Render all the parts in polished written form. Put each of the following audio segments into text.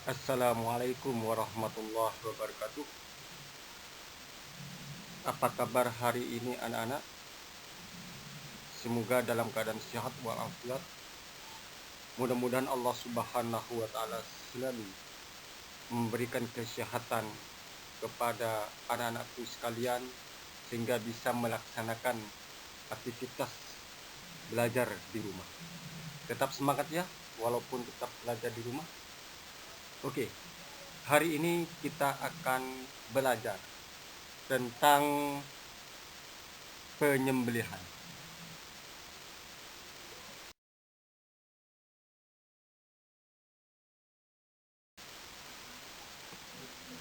Assalamualaikum warahmatullahi wabarakatuh. Apa kabar hari ini anak-anak? Semoga dalam keadaan sehat walafiat. Mudah-mudahan Allah Subhanahu wa taala selalu memberikan kesehatan kepada anak-anakku sekalian sehingga bisa melaksanakan aktivitas belajar di rumah. Tetap semangat ya walaupun tetap belajar di rumah. Oke. Hari ini kita akan belajar tentang penyembelihan.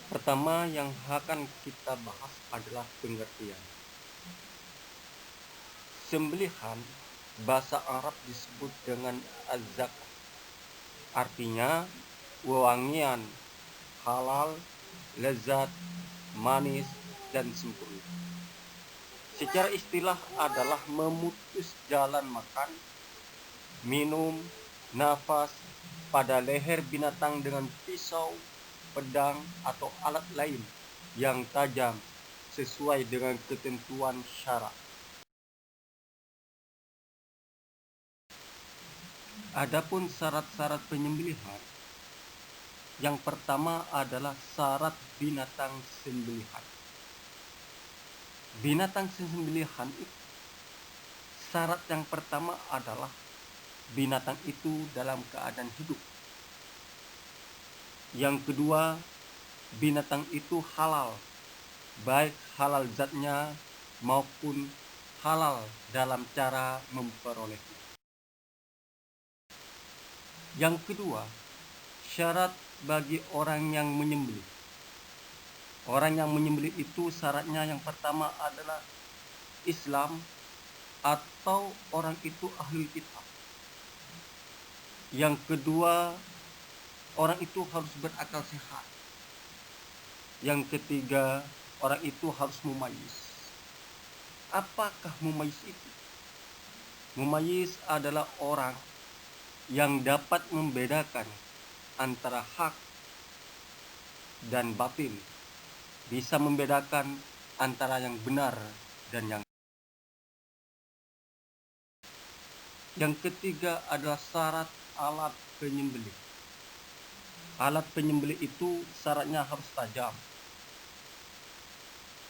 Pertama yang akan kita bahas adalah pengertian. Sembelihan bahasa Arab disebut dengan az-zakah. Artinya wewangian, halal, lezat, manis, dan sempurna. Secara istilah adalah memutus jalan makan, minum, nafas pada leher binatang dengan pisau, pedang, atau alat lain yang tajam sesuai dengan ketentuan syara. Adapun syarat-syarat penyembelihan, yang pertama adalah syarat binatang sembelihan. Binatang sembelihan itu, syarat yang pertama adalah binatang itu dalam keadaan hidup. Yang kedua, binatang itu halal, baik halal zatnya maupun halal dalam cara memperolehnya. Yang kedua, syarat bagi orang yang menyembelih. Orang yang menyembelih itu syaratnya yang pertama adalah Islam atau orang itu ahli kitab. Yang kedua, orang itu harus berakal sehat. Yang ketiga, orang itu harus mumayyiz. Apakah mumayyiz itu? Mumayyiz adalah orang yang dapat membedakan antara hak dan batil, bisa membedakan antara yang benar dan yang ketiga adalah syarat alat penyembelih. Alat penyembelih itu syaratnya harus tajam,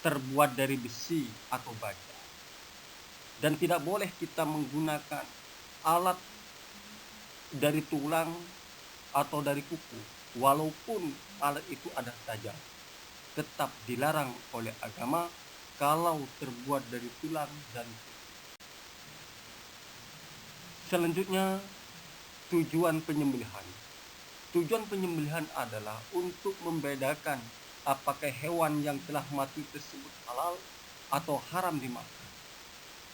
terbuat dari besi atau baja, dan tidak boleh kita menggunakan alat dari tulang atau dari kuku walaupun alat itu ada tajam. Tetap dilarang oleh agama kalau terbuat dari tulang dan kuku. Selanjutnya, tujuan penyembelihan. Tujuan penyembelihan adalah untuk membedakan apakah hewan yang telah mati tersebut halal atau haram dimakan.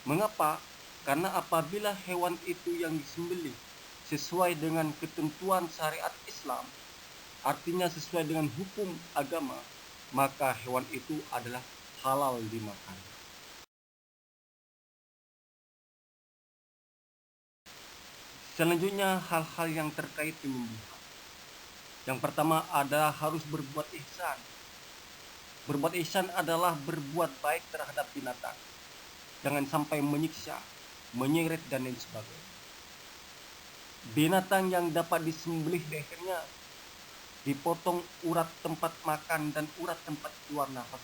Mengapa? Karena apabila hewan itu yang disembelih sesuai dengan ketentuan syariat Islam, artinya sesuai dengan hukum agama, maka hewan itu adalah halal dimakan. Selanjutnya, hal-hal yang terkait penyembelihan. Yang pertama adalah harus berbuat ihsan. Berbuat ihsan adalah berbuat baik terhadap binatang. Jangan sampai menyiksa, menyeret, dan lain sebagainya. Binatang yang dapat disembelih lehernya dipotong urat tempat makan dan urat tempat keluar nafas.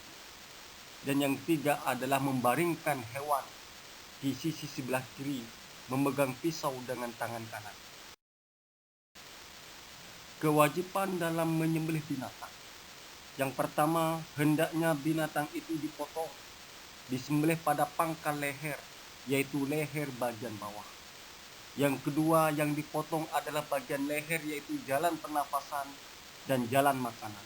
Dan yang ketiga adalah membaringkan hewan di sisi sebelah kiri, memegang pisau dengan tangan kanan. Kewajiban dalam menyembelih binatang. Yang pertama, hendaknya binatang itu dipotong, disembelih pada pangkal leher, yaitu leher bagian bawah. Yang kedua, yang dipotong adalah bagian leher, yaitu jalan pernafasan dan jalan makanan.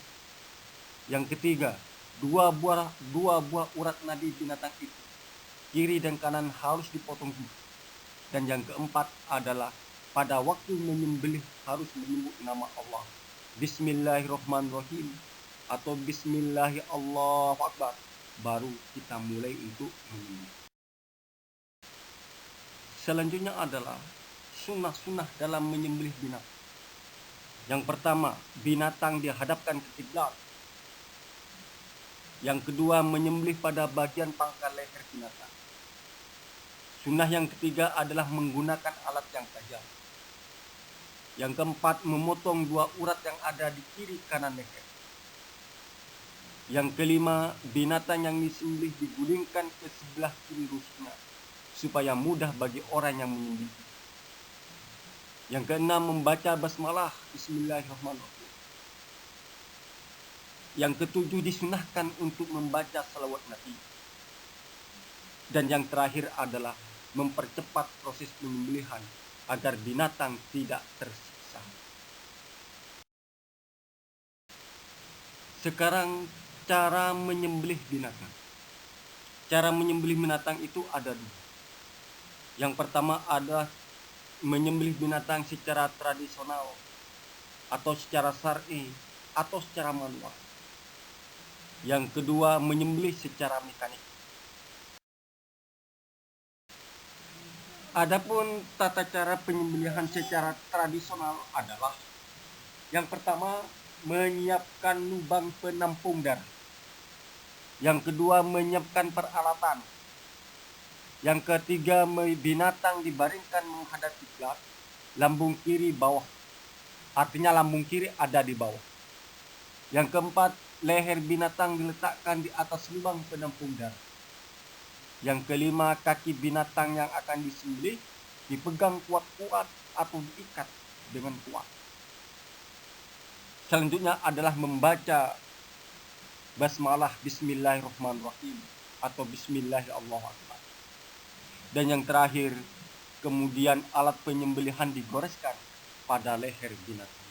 Yang ketiga, dua buah urat nadi binatang itu, kiri dan kanan, harus dipotong juga. Dan yang keempat adalah pada waktu menyembelih harus menyebut nama Allah. Bismillahirrahmanirrahim atau Bismillahi Allahu Akbar, baru kita mulai untuk menyembelih. Selanjutnya adalah sunnah-sunnah dalam menyembelih binatang. Yang pertama, binatang dihadapkan ke kiblat. Yang kedua, menyembelih pada bagian pangkal leher binatang. Sunnah yang ketiga adalah menggunakan alat yang tajam. Yang keempat, memotong 2 urat yang ada di kiri kanan leher. Yang kelima, binatang yang disembelih digulingkan ke sebelah kiri rusuknya supaya mudah bagi orang yang menyembelih. Yang keenam, membaca basmalah Bismillahirrahmanirrahim. Yang ketujuh, disunahkan untuk membaca salawat Nabi. Dan yang terakhir adalah mempercepat proses penyembelihan agar binatang tidak tersiksa. Sekarang cara menyembelih binatang. Cara menyembelih binatang itu ada 2. Yang pertama adalah menyembelih binatang secara tradisional atau secara syar'i atau secara manual. Yang kedua, menyembelih secara mekanik. Adapun tata cara penyembelihan secara tradisional adalah yang pertama, menyiapkan lubang penampung darah. Yang kedua, menyiapkan peralatan. Yang ketiga, binatang dibaringkan menghadap kiblat, lambung kiri bawah. Artinya lambung kiri ada di bawah. Yang keempat, leher binatang diletakkan di atas lubang penampung darah. Yang kelima, kaki binatang yang akan disembelih dipegang kuat-kuat atau diikat dengan kuat. Selanjutnya adalah membaca basmalah Bismillahirrahmanirrahim atau Bismillahirrahmanirrahim. Dan yang terakhir, kemudian alat penyembelihan digoreskan pada leher binatang.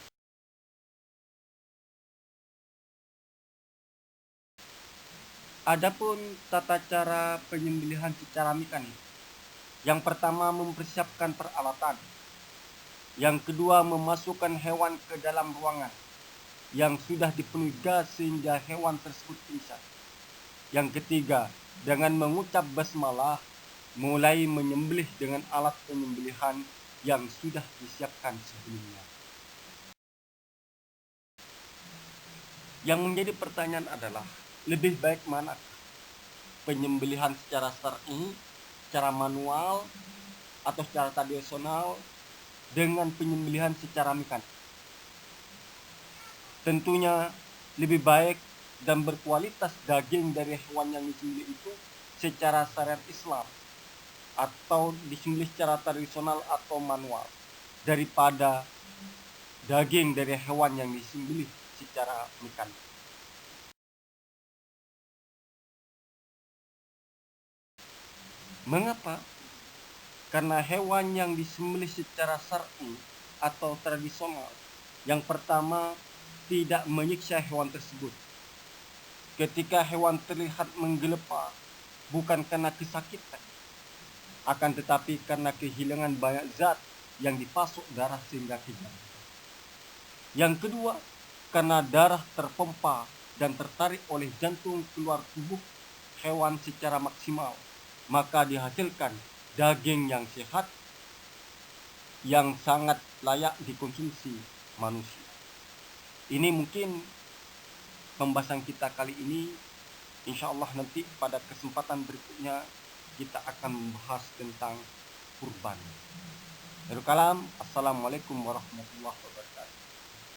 Adapun tata cara penyembelihan secara mekanik. Yang pertama, mempersiapkan peralatan. Yang kedua, memasukkan hewan ke dalam ruangan yang sudah dipenuhi gas sehingga hewan tersebut pingsan. Yang ketiga, dengan mengucap basmalah, mulai menyembelih dengan alat penyembelihan yang sudah disiapkan sebelumnya. Yang menjadi pertanyaan adalah, lebih baik mana? Penyembelihan secara syar'i, secara manual, atau secara tradisional dengan penyembelihan secara mekanik? Tentunya lebih baik dan berkualitas daging dari hewan yang disembelih itu secara syariat Islam atau disembelih secara tradisional atau manual daripada daging dari hewan yang disembelih secara mekanik. Mengapa? Karena hewan yang disembelih secara syar'i atau tradisional, yang pertama, tidak menyiksa hewan tersebut. Ketika hewan terlihat menggelepar, bukan karena kesakitan, akan tetapi karena kehilangan banyak zat yang dipasok darah sehingga kejang. Yang kedua, karena darah terpompa dan tertarik oleh jantung keluar tubuh hewan secara maksimal, maka dihasilkan daging yang sehat yang sangat layak dikonsumsi manusia. Ini mungkin pembahasan kita kali ini. Insya Allah nanti pada kesempatan berikutnya kita akan membahas tentang kurban. Assalamualaikum warahmatullahi wabarakatuh.